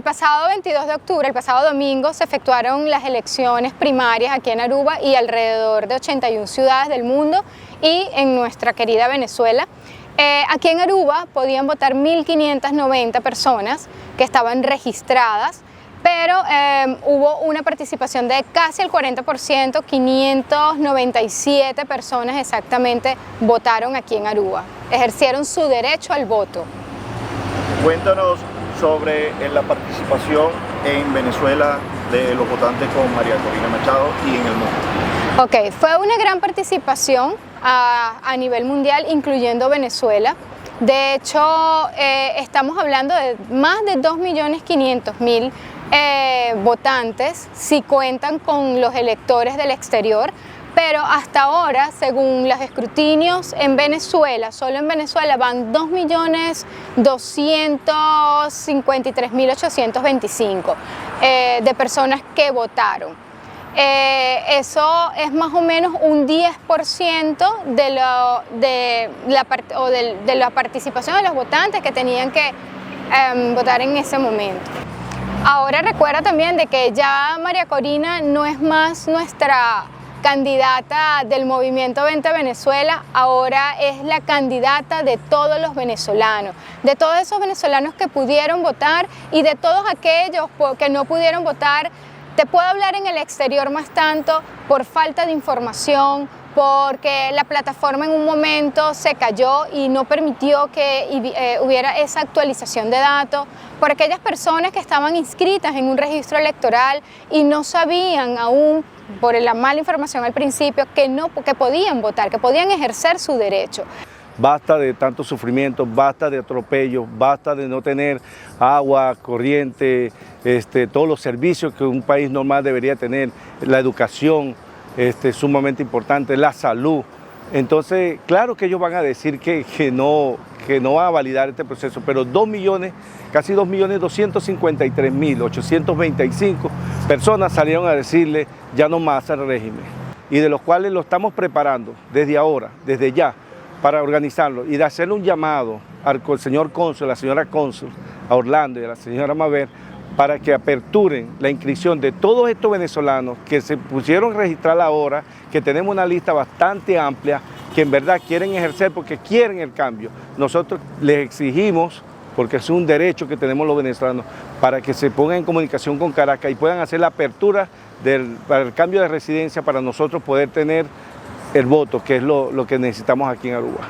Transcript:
pasado 22 de octubre, el pasado domingo, se efectuaron las elecciones primarias aquí en Aruba y alrededor de 81 ciudades del mundo y en nuestra querida Venezuela. Aquí en Aruba podían votar 1.590 personas que estaban registradas, pero hubo una participación de casi el 40%, 597 personas exactamente votaron aquí en Aruba, ejercieron su derecho al voto. Cuéntanos sobre la participación en Venezuela de los votantes con María Corina Machado y en el mundo. Ok, fue una gran participación a nivel mundial, incluyendo Venezuela. De hecho, estamos hablando de más de 2.500.000 votantes, si cuentan con los electores del exterior, pero hasta ahora, según los escrutinios en Venezuela, solo en Venezuela van 2.253.825 de personas que votaron. Eso es más o menos un 10% de la participación de los votantes que tenían que votar en ese momento. Ahora recuerda también de que ya María Corina no es más nuestra candidata del movimiento Vente Venezuela, ahora es la candidata de todos los venezolanos, de todos esos venezolanos que pudieron votar y de todos aquellos que no pudieron votar. Te puedo hablar en el exterior más tanto por falta de información, porque la plataforma en un momento se cayó y no permitió que hubiera esa actualización de datos, por aquellas personas que estaban inscritas en un registro electoral y no sabían aún, por la mala información al principio, que podían votar, que podían ejercer su derecho. Basta de tanto sufrimiento, basta de atropellos, basta de no tener agua, corriente, todos los servicios que un país normal debería tener, la educación es sumamente importante, la salud. Entonces, claro que ellos van a decir que no va a validar este proceso, pero casi 2.253.825 personas salieron a decirle ya no más al régimen, y de los cuales lo estamos preparando desde ahora, desde ya, para organizarlo y de hacerle un llamado al señor cónsul, a la señora cónsul, a Orlando y a la señora Maver, para que aperturen la inscripción de todos estos venezolanos que se pusieron a registrar ahora, que tenemos una lista bastante amplia, que en verdad quieren ejercer porque quieren el cambio. Nosotros les exigimos, porque es un derecho que tenemos los venezolanos, para que se pongan en comunicación con Caracas y puedan hacer la apertura para el cambio de residencia para nosotros poder tener el voto, que es lo que necesitamos aquí en Aruba.